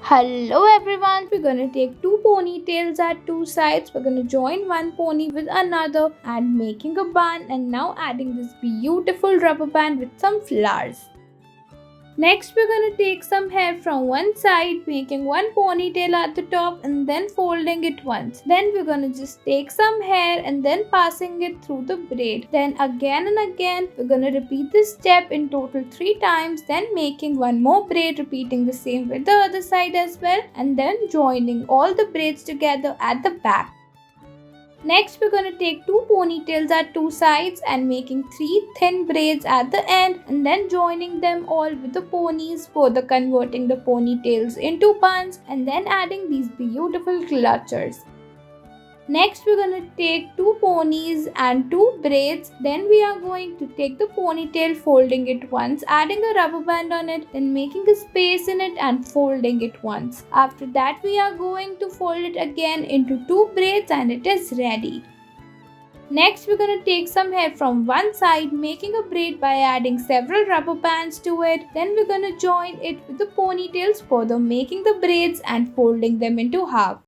Hello everyone, we're gonna take two ponytails at two sides. We're gonna join one pony with another and making a bun, and now adding this beautiful rubber band with some flowers. Next, we're gonna take some hair from one side, making one ponytail at the top and then folding it once. Then we're gonna just take some hair and then passing it through the braid. Then again and again, we're gonna repeat this step in total 3 times, then making one more braid, repeating the same with the other side as well, and then joining all the braids together at the back. Next, we're going to take two ponytails at two sides and making 3 thin braids at the end, and then joining them all with the ponies, further converting the ponytails into buns, and then adding these beautiful clutchers. Next, we're going to take two ponies and two braids. Then we are going to take the ponytail, folding it once, adding a rubber band on it, then making a space in it and folding it once. After that, we are going to fold it again into two braids and it is ready. Next, we're going to take some hair from one side, making a braid by adding several rubber bands to it. Then we're going to join it with the ponytails, further making the braids and folding them into half.